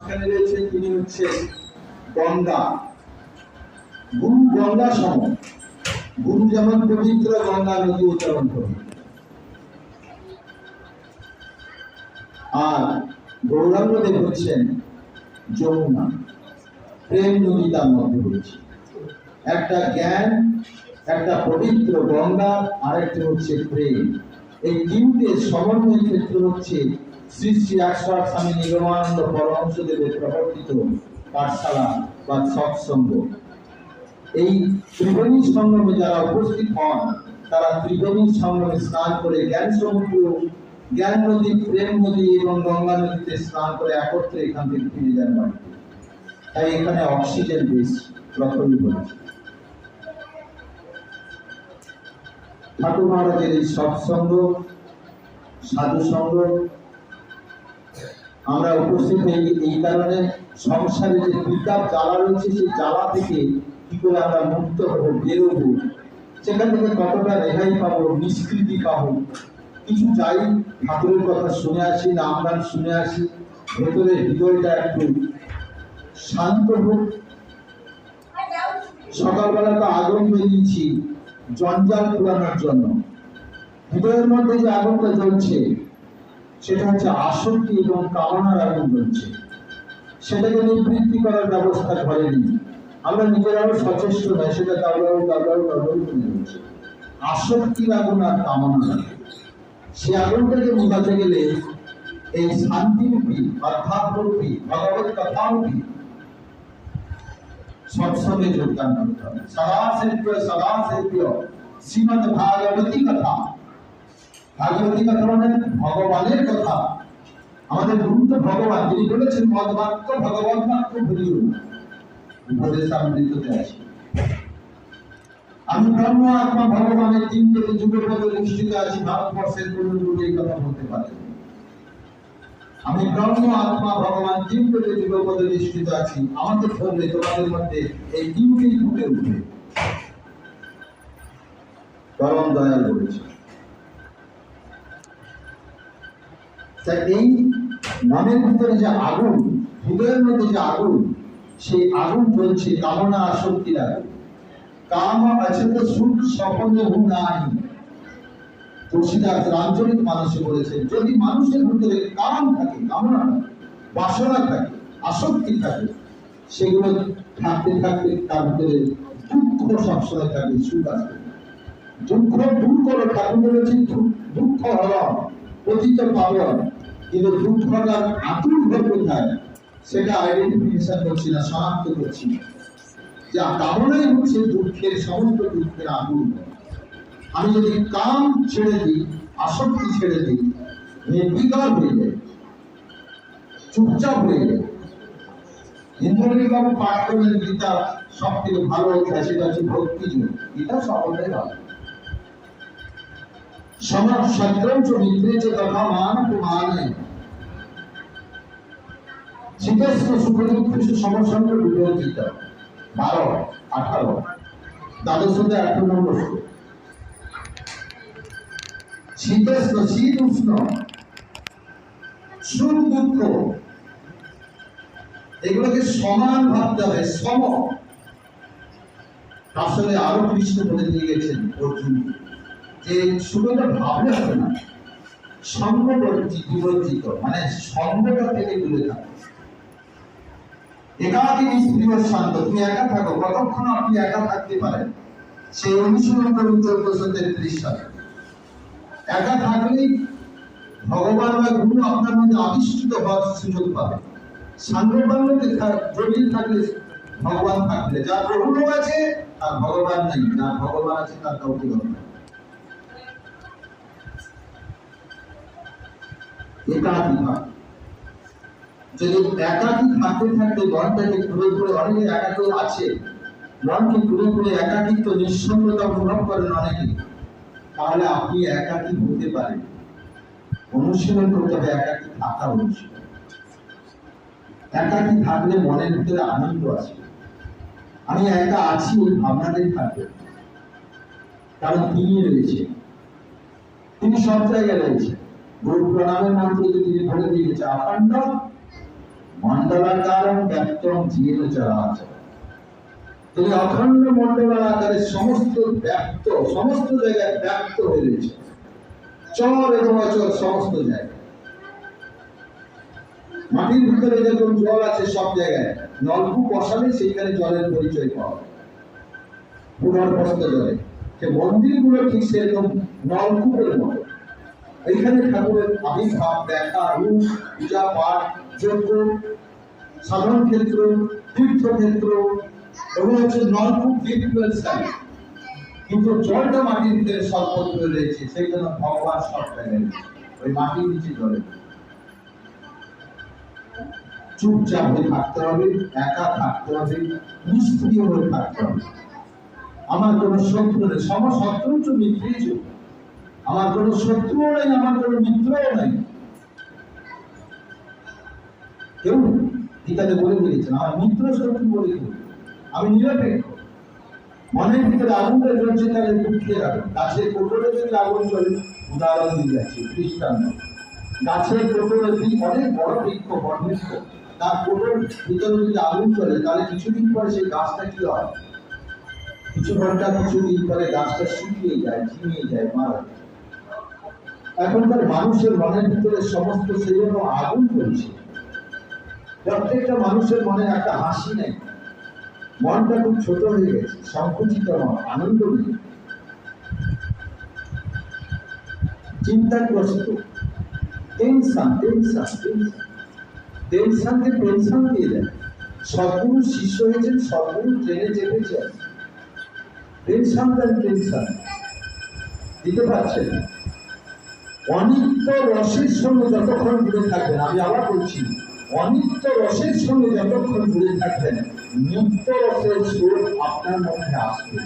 এখানে রয়েছে তিনি হচ্ছেন গঙ্গা, গুরু গঙ্গা সম। গুরু যেমন পবিত্র, গঙ্গা নদী উচ্চারণ করে। আর গৌরাঙ্গদেব হচ্ছেন যমুনা, প্রেম নদী তার মধ্যে রয়েছে। একটা জ্ঞান, একটা পবিত্র গঙ্গা, আরেকটা হচ্ছে প্রেম। এই তিনটে সমন্বয় ক্ষেত্র হচ্ছে শ্রী শ্রী একশর স্বামী নিগমানন্দ পরমহংসদেবের প্রবর্তিত পাঠশালা বা সৎসঙ্গ। এই ত্রিবেণী সঙ্গমে যারা উপস্থিত হন, তারা ত্রিবেণী সঙ্গমে স্নান করে জ্ঞান সমুদ্র, জ্ঞান নদী, প্রেম নদী এবং গঙ্গা নদীতে স্নান করে একত্রে এখান থেকে ফিরে যান বাড়িতে। তাই এখানে অক্সিজেন বেশি প্রথমই বলেছে। ঠাকুর মহারাজের এই সৎসঙ্গ, সাধু সঙ্গ আমরা উপস্থিত হই এই কারণে, সংসারে যে বিতাপ জ্বালা রয়েছে সেই জ্বালা থেকে কি করে আমরা মুক্ত হবো, বেরোবো, সেখান থেকে কতটা রেহাই পাবো, নিষ্কৃতি পাবো, কিছু যাই ঠাকুরের কথা শুনে আসি, নাম গান শুনে আসি, ভেতরে হৃদয়টা একটু শান্ত হোক। সকালবেলা তো আগুন বেরিয়েছি জঞ্জাল পুরানোর জন্য। হৃদয়ের মধ্যে যে আগুনটা জ্বলছে সেটা হচ্ছে আসক্তি এবং কামনার আগুন জ্বলছে। সেটাকে নিবৃত্তি করার ব্যবস্থা করেনি, আমরা নিজেরাও সচেষ্ট নয়, সেটা দাবড়াও করে জ্বলছে। আসক্তির আগুন আর কামনার আগুন, সে আগুনটাকে নিভাতে গেলে এই শান্তিরূপী, অধ্যাত্মরূপী, ভগবত কথারূপী সৎসঙ্গে যোগদান করতে হবে। সদা সেব্য শ্রীমদ ভাগবতী কথা। ভাগবতী কথা মানে ভগবানের কথা। আমাদের গুরু তো ভগবান, তিনি বলেছেন মদবাক্য ভগবত বাক্য ভুলিও উপদেশামৃততে আছে। আমি ব্রহ্ম আত্মা ভগবানের তিনটে যুগপদ নিষ্ঠিত আছি, ভারতবর্ষের কোন যুগে এই কথা বলতে পারে। আমি ব্রহ্ম আত্মা ভগবান তিনটে যুগপদ নিষ্ঠিত আছি, আমাকে ধরলে তোমাদের মধ্যে এই তিনটেই ফুটে উঠবে। পরম দয়াল বলেছে। তাই এই মনের ভিতরে যে আগুন, হৃদয়ের মধ্যে যে আগুন, সেই আগুন জ্বলছে কামনা আসক্তির আগুন। কাম আছে তো সুখ স্বপ্নে নাই। তুলসীদাস আঞ্চলিক মানুষে বলেছেন, যদি মানুষের ভিতরে কাম থাকে, কামনা থাকে, বাসনা থাকে, আসক্তি থাকে, সেগুলো থাকতে থাকতে তার ভিতরে দুঃখ সবসময় থাকে, সুখ আসবে। দুঃখ দূর করে ঠাকুর বলেছেন, দুঃখ হরণ পতিত পাবন। কিন্তু দুঃখটার আতুর কোথায় সেটা আইডেন্টিফিকেশন করছি না, শনাক্ত করছি না। যা কামনাই হচ্ছে দুঃখের, সমস্ত দুঃখের আগুন। আমি যদি কাম ছেড়ে দিই, আসক্তি ছেড়ে দিই, নির্বিকার হয়ে যায়, চুপচাপ হয়ে যায়। ইন্দ্রনীলবাবু পাঠ করলেন গীতা, সব থেকে ভালো অধ্যায়, সেটা হচ্ছে ভক্তি যোগ। গীতা সকলের ভালো। সমাজ সত্রঞ্চ মিত্রে যে তথা মান প্রমাণে শীতস্ব সুখদুঃখ সমসঙ্গ বিবর্জিত। 12, 18, দ্বাদশ অধ্যায় 18 নম্বর শ্লোক। শীতস্ব, শীত উষ্ণ, সুখ দুঃখ, এগুলোকে সমান ভাবতে হবে, সম। আসলে আরো কৃষ্ণ বলে দিয়ে গেছেন অর্জুন যে সুখটা ভাবলে হবে না, সঙ্গ বিবর্জিত, মানে সঙ্গটা থেকে দূরে থাকো। একাকী নিষ্ক্রিয় শান্ত, তুমি একা থাকো, কতক্ষণ আপনি একা থাকতে পারেন সেই অনুশীলন করুন 1433 সালে। একা থাকলেই ভগবান বা গুরু আপনার মধ্যে আবিষ্কৃত হওয়ার সুযোগ পাবে। সাঙ্গপাঙ্গতে জটিল থাকলে ভগবান থাকলে, যার প্রভু আছে তার ভগবান নেই, যার ভগবান আছে তার কাউকে দরকার। একাকী থাক। যদি একাকী থাকতে থাকতে মনটাকে ঘুরে ঘুরে, অনেকে একাকী আছে, মনকে ঘুরে ঘুরে একাকিত্ব, নিঃসঙ্গতা অনুভব করেন অনেকে, তাহলে আপনি একাকী হতে পারেন। অনুশীলন করতে হবে একাকী থাকা অনুশীলন। একাকী থাকলে মনের ভিতরে আনন্দ আছে। আমি একা আছি এই ভাবনাটাই থাকবে, কারণ তিনি রয়েছে, তিনি সব জায়গায় রয়েছে। গুরু প্রণামের মন্ত্র যদি তিনি বলে দিয়েছে, আখণ্ড মণ্ডলাকারম ব্যক্তম জীব চরাচর। তিনি অখণ্ড মণ্ডলার আকারে সমস্ত ব্যক্ত, সমস্ত জায়গায় ব্যক্ত হয়ে রয়েছে, চর এবং অচর সমস্ত জায়গায়। মাটির ভিতরে যেরকম জল আছে সব জায়গায়, নলকূপ বসালে সেইখানে জলের পরিচয় পাওয়া যায়, ভূগর্ভস্থ জলে। সে মন্দিরগুলো ঠিক সেরকম নলকূপের মতো। এইখানে ঠাকুরের আবির্ভাব, দেখা, রূপ, পূজা পাঠ, যজ্ঞ, সাধন ক্ষেত্র, তীর্থক্ষেত্র, এগুলো হচ্ছে নলকূপ রিচুয়াল সাইট। কিন্তু জলটা মাটির ভিতরে সর্বত্র রয়েছে, সেই জন্য ভগবান সব জায়গায় ওই মাটির নিচে জলে। চুপচাপ হয়ে থাকতে হবে, একা থাকতে হবে, নিষ্ক্রিয় হয়ে থাকতে হবে। আমার কোন শত্রু নেই, সমশত্রু তো মিত্রই। আমার কোন শত্রুও নেই, আমার কোন মিত্রও নেই, কেউ গীতাতে বলে দিয়েছেন আমার মিত্র শত্রু বলে কেউ। আমি নিরপেক্ষ। মনের ভিতরে আগুনটা জ্বলছে, তাহলে দুঃখে রাখো। গাছের কোটরে যদি আগুন চলে, উদাহরণ দিয়ে যাচ্ছে খ্রিস্টান, গাছের কোটরে অনেক বড় বৃক্ষ, বটবৃক্ষ, তার কোটর ভিতরে যদি আগুন চলে, তাহলে কিছুদিন পরে সেই গাছটা কি হয়? কিছু ঘন্টা, কিছুদিন পরে গাছটা শুকিয়ে যায়, ঝিমিয়ে যায়, মারা যায়। এখনকার মানুষের মনের ভিতরে সমস্ত সেজন্য আগুন চলছে। প্রত্যেকটা মানুষের মনে একটা হাসি নেই, মনটা খুব ছোট হয়ে গেছে, সংকুচিত মন, আনন্দ নেই, চিন্তাগ্রস্ত, টেনশন টেনশন টেনশন, টেনশনকে টেনশন দিয়ে দেয়। সদ্গুরু শিষ্য হয়েছেন, সদ্গুরু ট্রেনে চেপেছেন, টেনশন দেন, টেনশন দিতে পারছেন না। অনিত্য রসের সঙ্গে যতক্ষণ জুড়ে থাকবেন, আমি আবার বলছি, অনিত্য রসের সঙ্গে যতক্ষণ জুড়ে থাকবেন, নিত্য রসের সুর আপনার মধ্যে আসবে।